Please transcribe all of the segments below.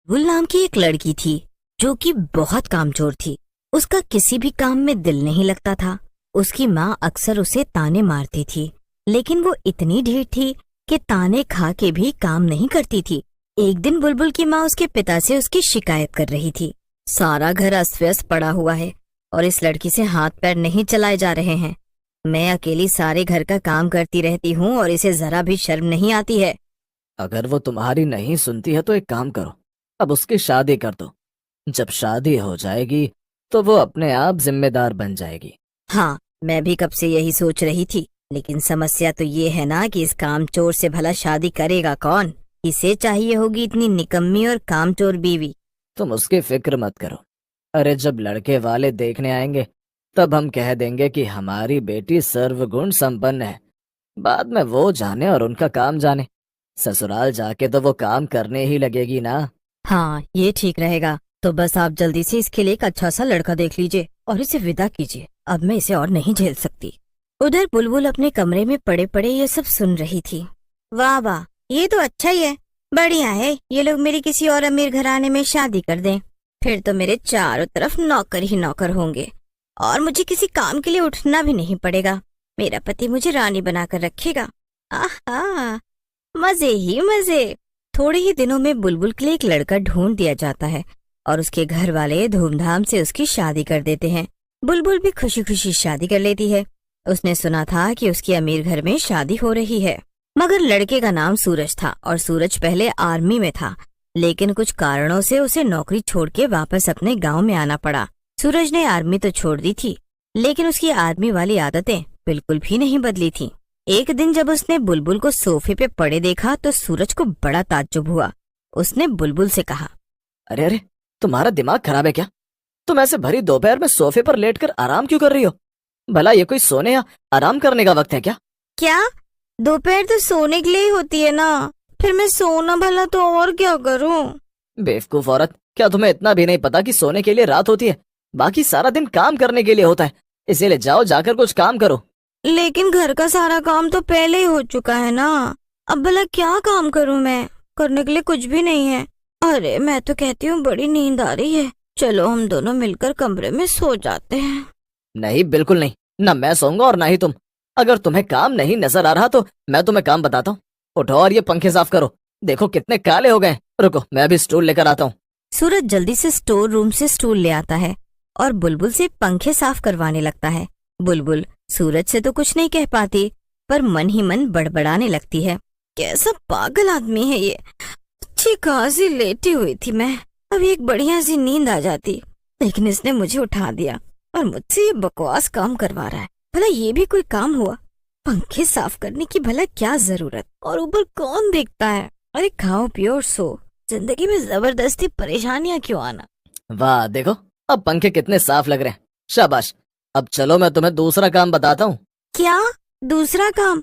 बुलबुल नाम की एक लड़की थी जो कि बहुत कामचोर थी। उसका किसी भी काम में दिल नहीं लगता था। उसकी माँ अक्सर उसे ताने मारती थी, लेकिन वो इतनी ढीठ थी कि ताने खा के भी काम नहीं करती थी। एक दिन बुलबुल की माँ उसके पिता से उसकी शिकायत कर रही थी। सारा घर अस्त व्यस्त पड़ा हुआ है और इस लड़की से हाथ पैर नहीं चलाए जा रहे हैं। मैं अकेली सारे घर का काम करती रहती हूँ और इसे जरा भी शर्म नहीं आती है। अगर वो तुम्हारी नहीं सुनती है तो एक काम करो, अब उसकी शादी कर दो। जब शादी हो जाएगी तो वो अपने आप जिम्मेदार बन जाएगी। हाँ, मैं भी कब से यही सोच रही थी, लेकिन समस्या तो ये है ना कि इस कामचोर से भला शादी करेगा कौन। इसे चाहिए होगी इतनी निकम्मी और कामचोर बीवी। तुम उसकी फिक्र मत करो। अरे जब लड़के वाले देखने आएंगे तब हम कह देंगे कि हमारी बेटी सर्वगुण संपन्न है। बाद में वो जाने और उनका काम जाने। ससुराल जाके तो वो काम करने ही लगेगी ना। हाँ, ये ठीक रहेगा। तो बस आप जल्दी से इसके लिए एक अच्छा सा लड़का देख लीजिए और इसे विदा कीजिए। अब मैं इसे और नहीं झेल सकती। उधर बुलबुल अपने कमरे में पड़े पड़े ये सब सुन रही थी। वाह वाह, ये तो अच्छा ही है। बढ़िया है, ये लोग मेरी किसी और अमीर घराने में शादी कर दें, फिर तो मेरे चारों तरफ नौकर ही नौकर होंगे और मुझे किसी काम के लिए उठना भी नहीं पड़ेगा। मेरा पति मुझे रानी बनाकर रखेगा। आहा, मजे ही मजे। थोड़े ही दिनों में बुलबुल के लिए एक लड़का ढूंढ दिया जाता है और उसके घर वाले धूमधाम से उसकी शादी कर देते हैं। बुलबुल भी खुशी खुशी शादी कर लेती है। उसने सुना था कि उसकी अमीर घर में शादी हो रही है, मगर लड़के का नाम सूरज था और सूरज पहले आर्मी में था, लेकिन कुछ कारणों से उसे नौकरी छोड़ के वापस अपने गांव में आना पड़ा। सूरज ने आर्मी तो छोड़ दी थी, लेकिन उसकी आर्मी वाली आदतें बिल्कुल भी नहीं बदली थी। एक दिन जब उसने बुलबुल को सोफे पे पड़े देखा तो सूरज को बड़ा ताज्जुब हुआ। उसने बुलबुल से कहा, अरे अरे, तुम्हारा दिमाग खराब है क्या? तुम ऐसे भरी दोपहर में सोफे पर लेटकर आराम क्यों कर रही हो? भला ये कोई सोने या आराम करने का वक्त है क्या? क्या? दोपहर तो सोने के लिए ही होती है ना, फिर मैं सोना भला तो और क्या करूं? बेवकूफ औरत, क्या तुम्हें इतना भी नहीं पता कि सोने के लिए रात होती है, बाकी सारा दिन काम करने के लिए होता है। इसीलिए जाओ, जाकर कुछ काम करो। लेकिन घर का सारा काम तो पहले ही हो चुका है ना। अब भला क्या काम करूं मैं? करने के लिए कुछ भी नहीं है। अरे मैं तो कहती हूँ बड़ी नींद आ रही है, चलो हम दोनों मिलकर कमरे में सो जाते हैं। नहीं, बिल्कुल नहीं। ना मैं सोऊंगा और ना ही तुम। अगर तुम्हें काम नहीं नजर आ रहा तो मैं तुम्हें काम बताता हूँ। उठो और ये पंखे साफ करो। देखो कितने काले हो गए। रुको, मैं अभी स्टूल लेकर आता हूँ। सूरज जल्दी से स्टोर रूम से स्टूल ले आता है और बुलबुल से पंखे साफ करवाने लगता है। बुलबुल सूरज से तो कुछ नहीं कह पाती, पर मन ही मन बड़बड़ाने लगती है। कैसा पागल आदमी है ये। अच्छी खासी लेटी हुई थी मैं, अभी एक बढ़िया सी नींद आ जाती, लेकिन इसने मुझे उठा दिया और मुझसे ये बकवास काम करवा रहा है। भला ये भी कोई काम हुआ? पंखे साफ करने की भला क्या जरूरत, और ऊपर कौन देखता है। अरे खाओ पियो और सो, जिंदगी में जबरदस्ती परेशानियां क्यों आना। वाह, देखो अब पंखे कितने साफ लग रहे हैं। शाबाश। अब चलो मैं तुम्हें दूसरा काम बताता हूँ। क्या? दूसरा काम?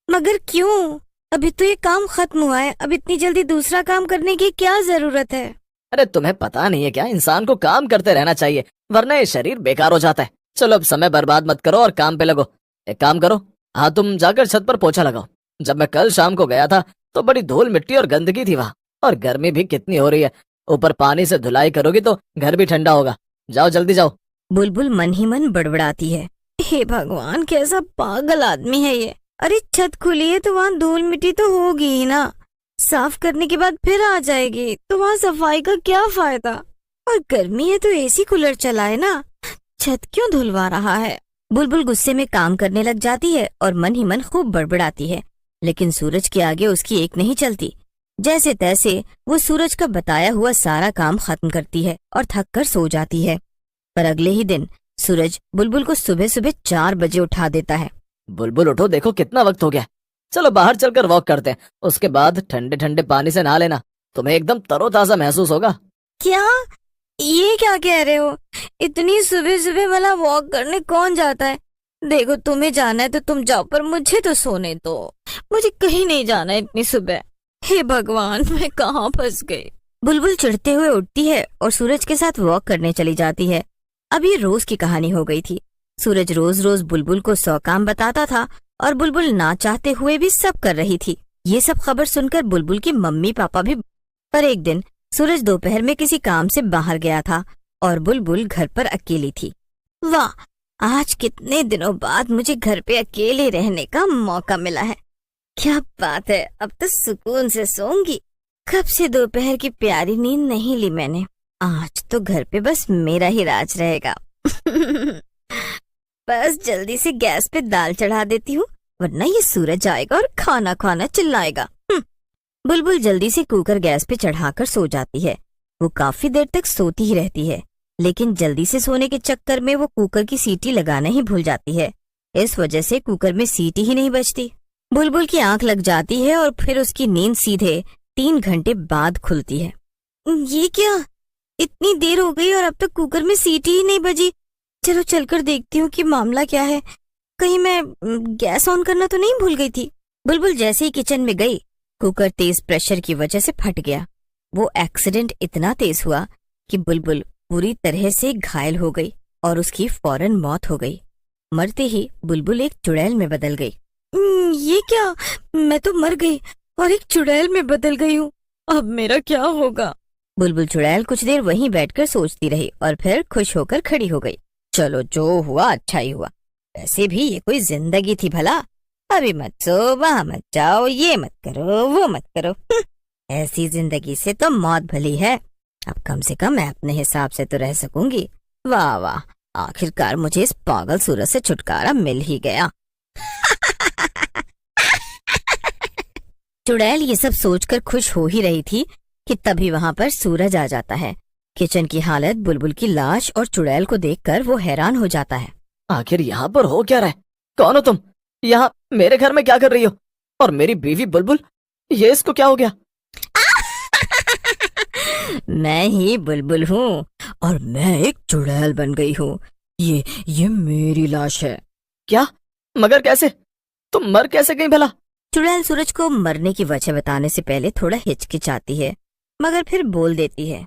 मगर क्यों? अभी तो ये काम खत्म हुआ है, अब इतनी जल्दी दूसरा काम करने की क्या जरूरत है? अरे तुम्हें पता नहीं है क्या, इंसान को काम करते रहना चाहिए, वरना ये शरीर बेकार हो जाता है। चलो अब समय बर्बाद मत करो और काम पे लगो। एक काम करो, हाँ तुम जाकर छत पर पोछा लगाओ। जब मैं कल शाम को गया था तो बड़ी धूल मिट्टी और गंदगी थी वहाँ, और गर्मी भी कितनी हो रही है। ऊपर पानी से धुलाई करोगी तो घर भी ठंडा होगा। जाओ जल्दी जाओ। बुलबुल मन ही मन बड़बड़ाती है। हे भगवान, कैसा पागल आदमी है ये। अरे छत खुली है तो वहाँ धूल मिट्टी तो होगी ही ना, साफ करने के बाद फिर आ जाएगी तो वहाँ सफाई का क्या फायदा। और गर्मी है तो एसी कूलर चलाए ना, छत क्यों धुलवा रहा है। बुलबुल गुस्से में काम करने लग जाती है और मन ही मन खूब बड़बड़ाती है, लेकिन सूरज के आगे उसकी एक नहीं चलती। जैसे तैसे वो सूरज का बताया हुआ सारा काम खत्म करती है और थक कर सो जाती है। पर अगले ही दिन सूरज बुलबुल को सुबह सुबह 4 बजे उठा देता है। बुलबुल उठो, देखो कितना वक्त हो गया। चलो बाहर चलकर वॉक करते हैं, उसके बाद ठंडे ठंडे पानी से नहा लेना, तुम्हें एकदम तरोताजा महसूस होगा। क्या? ये क्या कह रहे हो? इतनी सुबह सुबह वाला वॉक करने कौन जाता है? देखो तुम्हें जाना है तो तुम जाओ, पर मुझे तो सोने दो। मुझे कहीं नहीं जाना है इतनी सुबह। हे भगवान, मैं कहाँ फंस गई। बुलबुल चिढ़ते हुए उठती है और सूरज के साथ वॉक करने चली जाती है। अब ये रोज की कहानी हो गई थी। सूरज रोज रोज बुलबुल को 100 काम बताता था और बुलबुल ना चाहते हुए भी सब कर रही थी। ये सब खबर सुनकर बुलबुल की मम्मी पापा भी। पर एक दिन सूरज दोपहर में किसी काम से बाहर गया था और बुलबुल घर पर अकेली थी। वाह, आज कितने दिनों बाद मुझे घर पे अकेले रहने का मौका मिला है। क्या बात है, अब तो सुकून से सोऊंगी। कब से दोपहर की प्यारी नींद नहीं ली मैंने। आज तो घर पे बस मेरा ही राज रहेगा। बस जल्दी से गैस पे दाल चढ़ा देती हूँ, वरना ये सूरज आएगा और खाना खाना चिल्लाएगा। बुलबुल जल्दी से कुकर गैस पे चढ़ाकर सो जाती है। वो काफी देर तक सोती ही रहती है, लेकिन जल्दी से सोने के चक्कर में वो कुकर की सीटी लगाना ही भूल जाती है। इस वजह से कुकर में सीटी ही नहीं बजती। बुलबुल की आंख लग जाती है और फिर उसकी नींद सीधे 3 घंटे बाद खुलती है। ये क्या, इतनी देर हो गई और अब तक कुकर में सीटी ही नहीं बजी। चलो चलकर देखती हूँ कि मामला क्या है। कहीं मैं गैस ऑन करना तो नहीं भूल गई थी। बुलबुल जैसे ही किचन में गई, कुकर तेज प्रेशर की वजह से फट गया। वो एक्सीडेंट इतना तेज हुआ कि बुलबुल पूरी तरह से घायल हो गई और उसकी फौरन मौत हो गई। मरते ही बुलबुल एक चुड़ैल में बदल गई। ये क्या, मैं तो मर गई और एक चुड़ैल में बदल गई हूँ। अब मेरा क्या होगा? बुलबुल चुड़ैल कुछ देर वहीं बैठकर सोचती रही और फिर खुश होकर खड़ी हो गई। चलो, जो हुआ अच्छा ही हुआ। वैसे भी ये कोई जिंदगी थी भला। अभी मत सो, वहाँ मत जाओ, ये मत करो, वो मत करो। ऐसी जिंदगी से तो मौत भली है। अब कम से कम मैं अपने हिसाब से तो रह सकूंगी। वाह वाह, आखिरकार मुझे इस पागल सूरज से छुटकारा मिल ही गया। चुड़ैल ये सब सोचकर खुश हो ही रही थी कि तभी वहाँ पर सूरज आ जाता है। किचन की हालत बुलबुल की लाश और चुड़ैल को देखकर वो हैरान हो जाता है। आखिर यहाँ पर हो क्या रहा है? कौन हो तुम? यहाँ मेरे घर में क्या कर रही हो? और मेरी बीवी बुलबुल, ये इसको क्या हो गया? मैं ही बुलबुल हूँ और मैं एक चुड़ैल बन गई हूँ। ये मेरी लाश है। क्या? मगर कैसे? तुम मर कैसे गई भला? चुड़ैल सूरज को मरने की वजह बताने से पहले थोड़ा हिचकिचाती है, मगर फिर बोल देती है।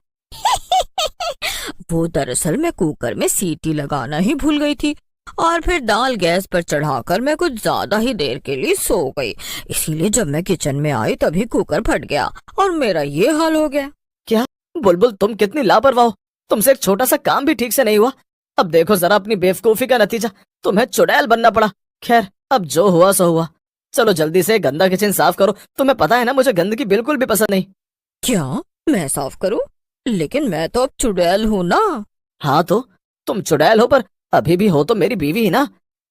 वो दरअसल मैं कुकर में सीटी लगाना ही भूल गई थी और फिर दाल गैस पर चढ़ाकर मैं कुछ ज्यादा ही देर के लिए सो गई। इसीलिए जब मैं किचन में आई तभी कुकर फट गया और मेरा ये हाल हो गया। क्या? बुलबुल, तुम कितनी लापरवाह हो। तुमसे एक छोटा सा काम भी ठीक से नहीं हुआ। अब देखो जरा अपनी बेवकूफी का नतीजा, तुम्हें चुड़ैल बनना पड़ा। खैर, अब जो हुआ सो हुआ। चलो जल्दी से गंदा किचन साफ करो। तुम्हें पता है ना, मुझे गंदगी बिल्कुल भी पसंद नहीं। क्या मैं साफ करूं? लेकिन मैं तो अब चुड़ैल हूँ ना। हाँ तो तुम चुड़ैल हो, पर अभी भी हो तो मेरी बीवी ही ना।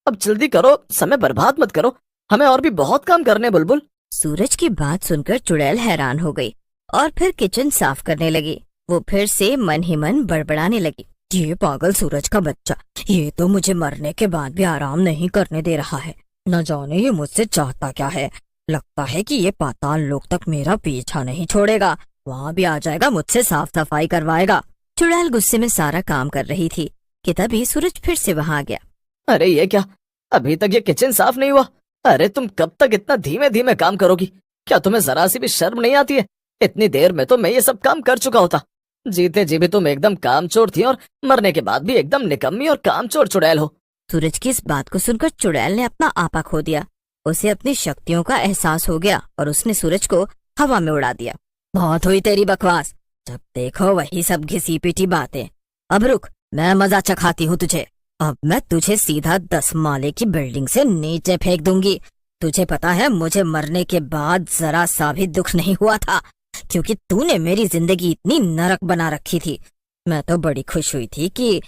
अब जल्दी करो, समय बर्बाद मत करो। हमें और भी बहुत काम करने। बुलबुल, सूरज की बात सुनकर चुड़ैल हैरान हो गई और फिर किचन साफ करने लगी। वो फिर से मन ही मन बड़बड़ाने लगी। ये पागल सूरज का बच्चा, ये तो मुझे मरने के बाद भी आराम नहीं करने दे रहा है। न जाने ये मुझसे चाहता क्या है। लगता है कि ये पाताल लोक तक मेरा पीछा नहीं छोड़ेगा। वहाँ भी आ जाएगा, मुझसे साफ सफाई करवाएगा। चुड़ैल गुस्से में सारा काम कर रही थी कि तभी सूरज फिर से वहाँ आ गया। अरे ये क्या, अभी तक ये किचन साफ नहीं हुआ? अरे तुम कब तक इतना धीमे धीमे काम करोगी? क्या तुम्हें जरा सी भी शर्म नहीं आती है? इतनी देर में तो मैं ये सब काम कर चुका होता। जीते जी भी तुम एकदम कामचोर थी और मरने के बाद भी एकदम निकम्मी और कामचोर चुड़ैल हो। सूरज की इस बात को सुनकर चुड़ैल ने अपना आपा खो दिया। उसे अपनी शक्तियों का एहसास हो गया और उसने सूरज को हवा में उड़ा दिया। बहुत हुई तेरी बकवास, जब देखो वही सब घिसी पिटी बातें। अब रुक, मैं मजा चखाती हूँ तुझे। अब मैं तुझे सीधा 10 माले की बिल्डिंग से नीचे फेंक दूंगी। तुझे पता है, मुझे मरने के बाद जरा सा भी दुख नहीं हुआ था, क्योंकि तूने मेरी जिंदगी इतनी नरक बना रखी थी। मैं तो बड़ी खुश हुई थी कि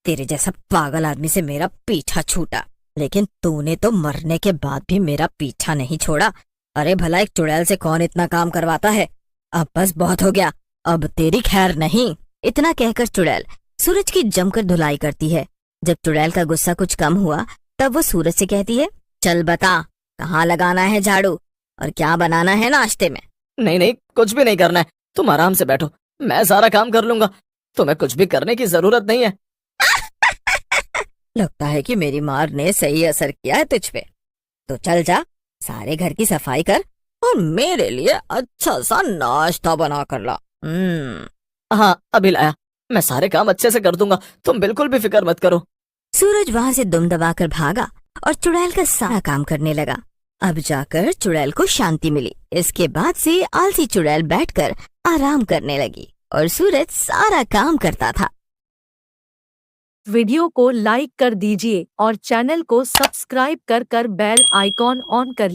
तेरे जैसा पागल आदमी से मेरा पीछा छूटा, लेकिन तूने तो मरने के बाद भी मेरा पीछा नहीं छोड़ा। अरे भला एक चुड़ैल से कौन इतना काम करवाता है? अब बस बहुत हो गया, अब तेरी खैर नहीं। इतना कहकर चुड़ैल सूरज की जमकर धुलाई करती है। जब चुड़ैल का गुस्सा कुछ कम हुआ तब वो सूरज से कहती है, चल बता, कहाँ लगाना है झाड़ू और क्या बनाना है नाश्ते में? नहीं नहीं, कुछ भी नहीं करना है। तुम आराम से बैठो, मैं सारा काम कर लूंगा। तुम्हें कुछ भी करने की जरूरत नहीं है। लगता है कि मेरी मार ने सही असर किया है तुझ पे। तो चल जा, सारे घर की सफाई कर और मेरे लिए अच्छा सा नाश्ता बना कर ला। हाँ, अभी लाया। मैं सारे काम अच्छे से कर दूंगा, तुम बिल्कुल भी फिक्र मत करो। सूरज वहाँ से दुम दबाकर भागा और चुड़ैल का सारा काम करने लगा। अब जाकर चुड़ैल को शांति मिली। इसके बाद से आलसी चुड़ैल बैठकर आराम करने लगी। और सूरज सारा काम करता था। वीडियो को लाइक कर दीजिए और चैनल को सब्सक्राइब कर बेल आइकॉन ऑन कर